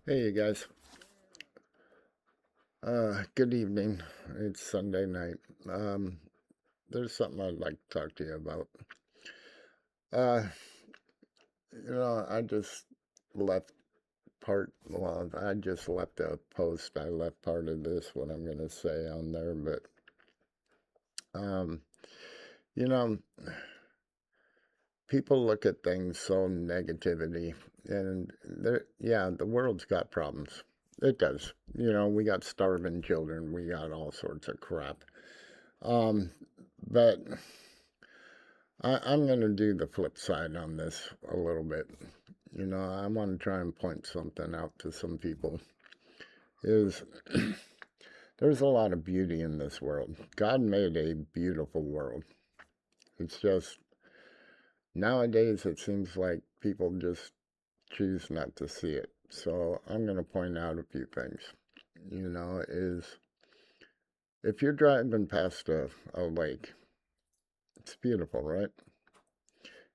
Hey, you guys. Good evening. It's Sunday night. Um, there's something I'd like to talk to you about. Uh, I just left I just left a post. I left part of this, what I'm going to say on there, but, um, you know, people look at things so negativity, and yeah, the world's got problems. It does. We got starving children. We got all sorts of crap. Um, but I'm going to do the flip side on this a little bit. I want to try and point something out to some people. Is there's a lot of beauty in this world. God made a beautiful world. It's just nowadays it seems like people just choose not to see it. So I'm going to point out a few things. Is if you're driving past a lake, it's beautiful, right?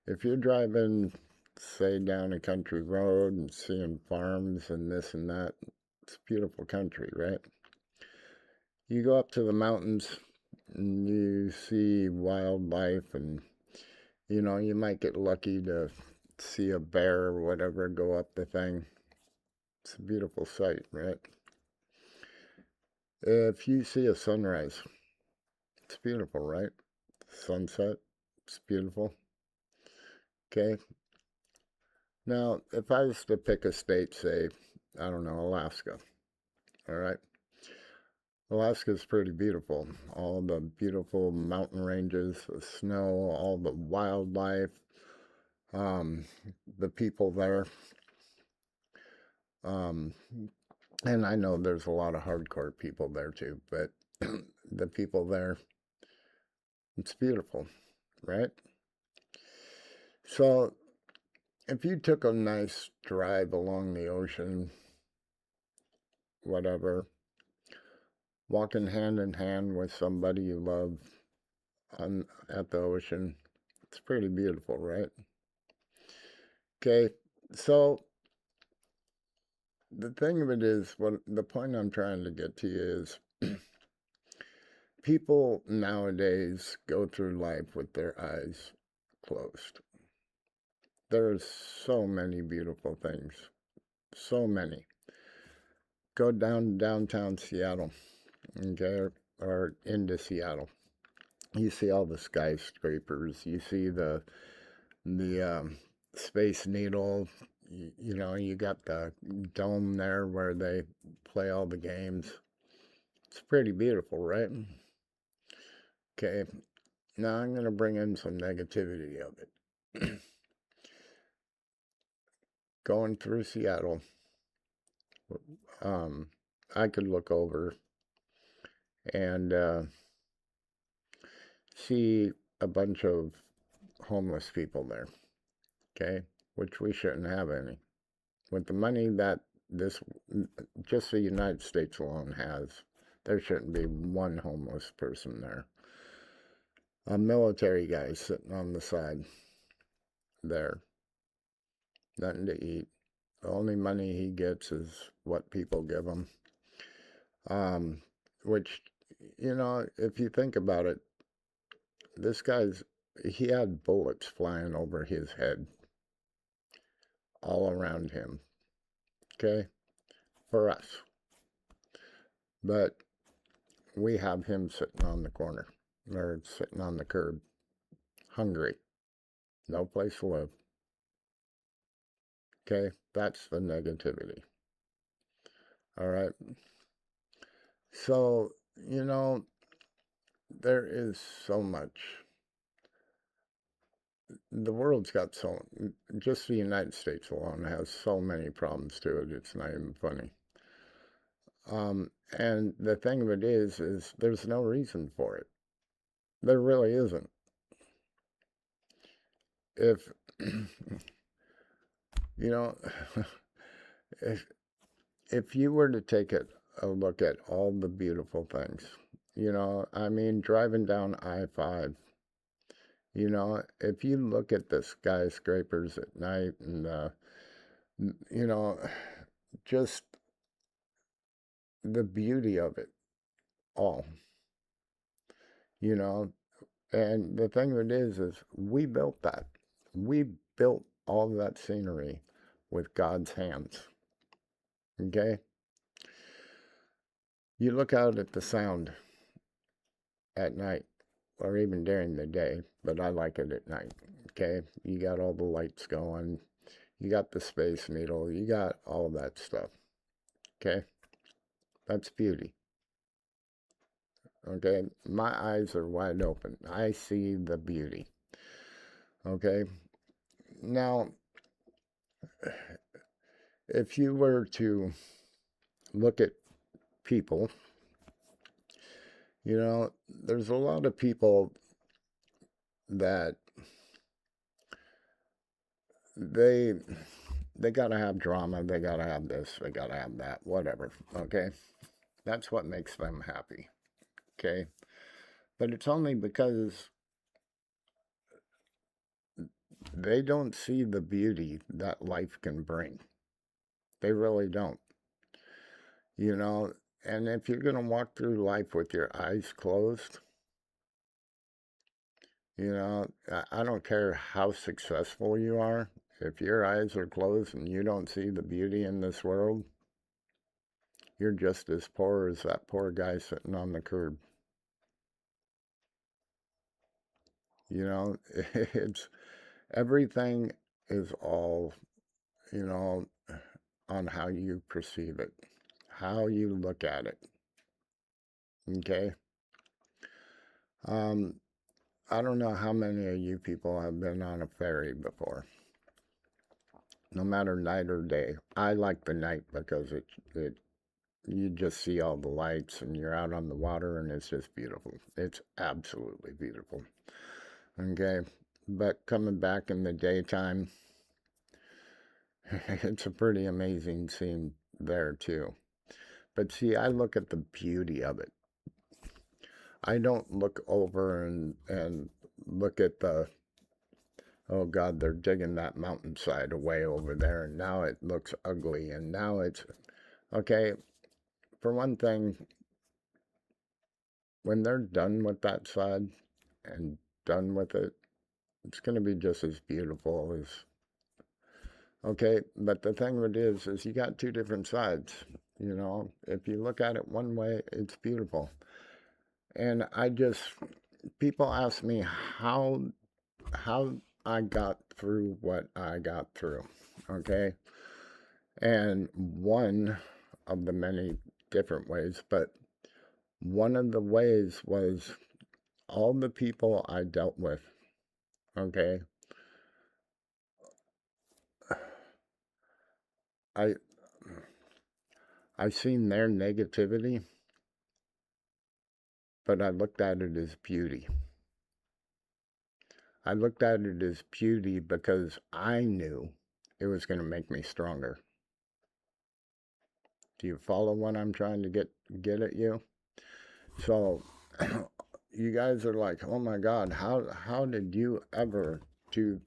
If you're driving, say, down a country road and seeing farms and this and that, it's beautiful country, right? You go up to the mountains and you see wildlife, and you might get lucky to see a bear or whatever go up the thing. It's a beautiful sight, right? If you see a sunrise, it's beautiful, right? Sunset, it's beautiful. Okay. Now, if I was to pick a state, say, I don't know, Alaska, all right? Alaska's pretty beautiful. All the beautiful mountain ranges, the snow, all the wildlife, um, the people there. Um, and I know there's a lot of hardcore people there too, but the people there, it's beautiful, right? So if you took a nice drive along the ocean, whatever, walking hand in hand with somebody you love at the ocean, it's pretty beautiful, right? Okay, so the thing of it is, what the point I'm trying to get to you is people nowadays go through life with their eyes closed. There's so many beautiful things, so many. Go down downtown Seattle, okay, or into Seattle. You see all the skyscrapers. You see the Space Needle. You got the dome there where they play all the games. It's pretty beautiful, right? Okay, now I'm going to bring in some negativity of it. Going through Seattle, um, I could look over and see a bunch of homeless people there, okay, which we shouldn't have any. With the money that this, just the United States alone has, there shouldn't be one homeless person there. A military guy sitting on the side there, nothing to eat. The only money he gets is what people give him. Um, which, if you think about it, this he had bullets flying over his head all around him, okay, for us. But we have him sitting on the corner or sitting on the curb, hungry, no place to live, okay? That's the negativity, all right? So, there is so much. The world's got just the United States alone has so many problems to it, it's not even funny. And the thing of it is there's no reason for it. There really isn't. If, you know, if, if you were to take a look at all the beautiful things, I mean, driving down I-5, if you look at the skyscrapers at night and, you know, just the beauty of it all, you know. And the thing of it is we built that. We built all of that scenery with God's hands. Okay? You look out at the sound at night, or even during the day, but I like it at night. Okay? You got all the lights going, you got the Space Needle, you got all that stuff. Okay? That's beauty. Okay? My eyes are wide open. I see the beauty. Okay? Now, if you were to look at people, there's a lot of people that they they gotta have drama, they gotta have this, they gotta have that, whatever. Okay, that's what makes them happy. Okay, but it's only because they don't see the beauty that life can bring. They really don't. You know, and if you're gonna walk through life with your eyes closed, I don't care how successful you are. If your eyes are closed and you don't see the beauty in this world, you're just as poor as that poor guy sitting on the curb. You know, it's everything is all, you know, on how you perceive it, how you look at it. Okay. Um, I don't know how many of you people have been on a ferry before, no matter night or day. I like the night because it you just see all the lights and you're out on the water and it's just beautiful. It's absolutely beautiful. Okay. But coming back in the daytime, it's a pretty amazing scene there too. But see, I look at the beauty of it. I don't look over and look at the, oh God, they're digging that mountainside away over there and now it looks ugly and now it's okay. For one thing, when they're done with that side and done with it, it's going to be just as beautiful as, okay. But the thing of it is you got two different sides. If you look at it one way, it's beautiful. And people ask me how I got through what I got through. Okay. And one of the many different ways, but one of the ways was all the people I dealt with. Okay. I I seen their negativity, but I looked at it as beauty. I looked at it as beauty because I knew it was going to make me stronger. Do you follow what I'm trying to get at you? So you guys are like, "Oh my God, how did you ever do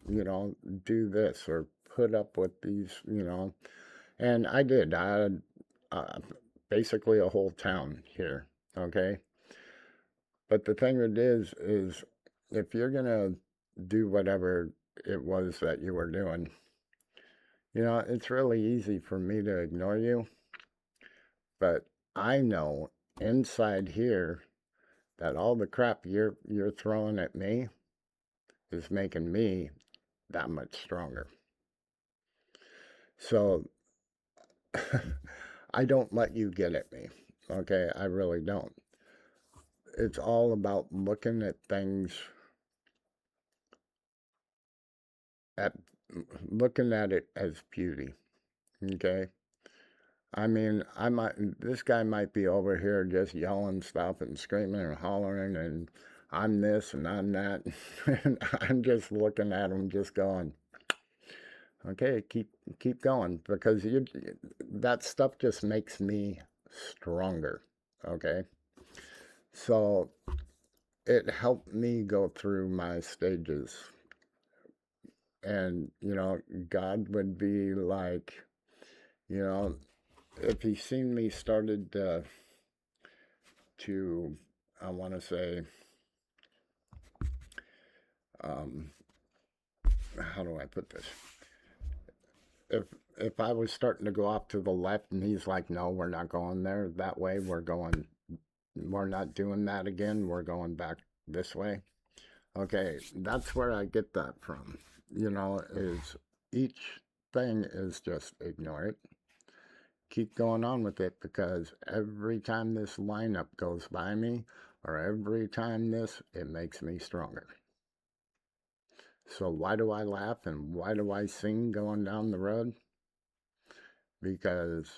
this or put up with these?" And I did. I had basically a whole town here, okay? But the thing it is if you're gonna do whatever it was that you were doing, it's really easy for me to ignore you. But I know inside here that all the crap you're throwing at me is making me that much stronger. So I don't let you get at me. Okay, I really don't. It's all about looking at things at looking at it as beauty. Okay. I mean, this guy might be over here just yelling stuff and screaming and hollering and I'm this and I'm that. And I'm just looking at him just going, okay, keep going because that stuff just makes me stronger. Okay. So it helped me go through my stages. And, God would be like, you know, if he's seen me started to, I want to say, um, how do I put this? If if I was starting to go off to the left and he's like, no, we're not going there that way, we're not doing that again, we're going back this way. Okay, that's where I get that from. Is each thing is just ignore it. Keep going on with it because every time this lineup goes by me, or every time it makes me stronger. So why do I laugh and why do I sing going down the road? Because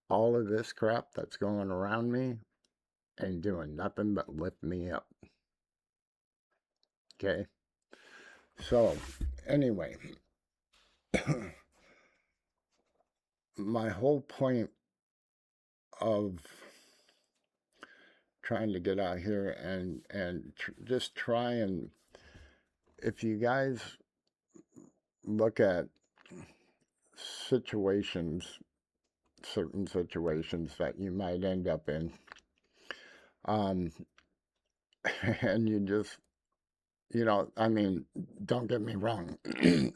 all of this crap that's going around me ain't doing nothing but lift me up. Okay? So, anyway, my whole point of trying to get out here and just try and, if you guys look at situations, certain situations that you might end up in, um, and you just, I mean, don't get me wrong.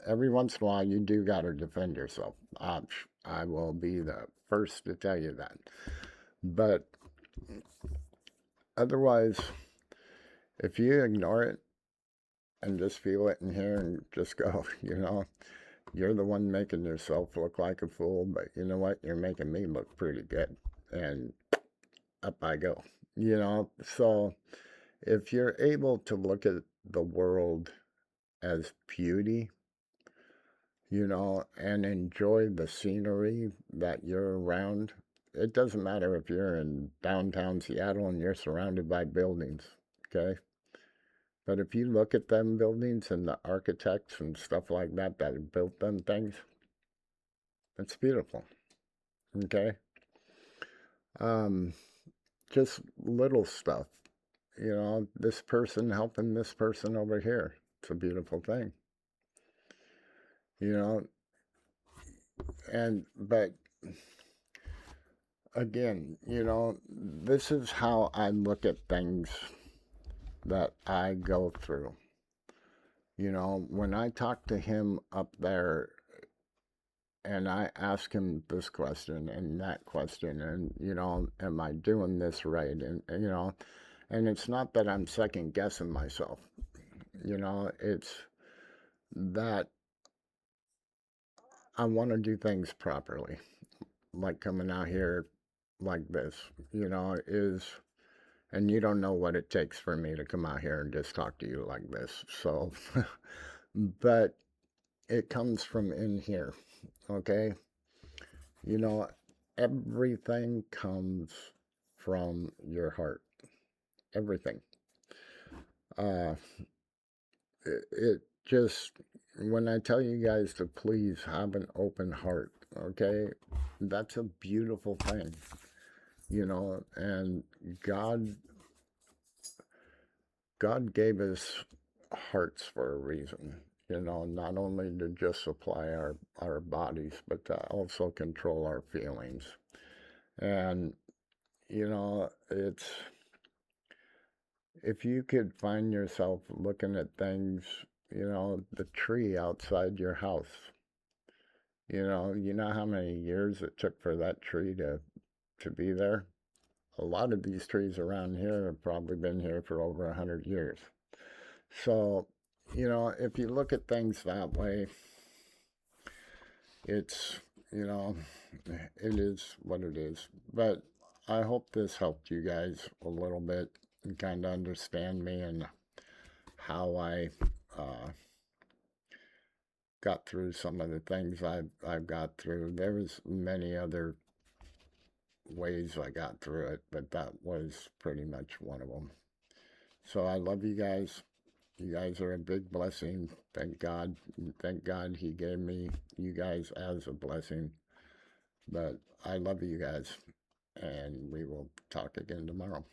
Every once in a while, you do got to defend yourself. I will be the first to tell you that. But otherwise, if you ignore it and just feel it in here and just go, you're the one making yourself look like a fool, but you know what? You're making me look pretty good. And up I go. So if you're able to look at the world as beauty, and enjoy the scenery that you're around. It doesn't matter if you're in downtown Seattle and you're surrounded by buildings, okay? But if you look at them buildings and the architects and stuff like that that built them things, it's beautiful, okay? Um, just little stuff, this person helping this person over here. It's a beautiful thing, you know, but again, this is how I look at things that I go through. When I talk to him up there and I ask him this question and that question, and, am I doing this right? And it's not that I'm second guessing myself, it's that I want to do things properly, like coming out here like this, is. And you don't know what it takes for me to come out here and just talk to you like this. So, but it comes from in here, okay? You know, everything comes from your heart. Everything. Uh, it just, when I tell you guys to please have an open heart, okay? That's a beautiful thing, and God gave us hearts for a reason, not only to just supply our bodies, but to also control our feelings. And, it's, if you could find yourself looking at things, the tree outside your house, how many years it took for that tree to be there? A lot of these trees around here have probably been here for over 100 years. So, if you look at things that way, it's, it is what it is. But I hope this helped you guys a little bit and kind of understand me and how I got through some of the things I've got through. There was many other ways I got through it, but that was pretty much one of them. So I love you guys. You guys are a big blessing. Thank God. Thank God he gave me you guys as a blessing. But I love you guys. And we will talk again tomorrow.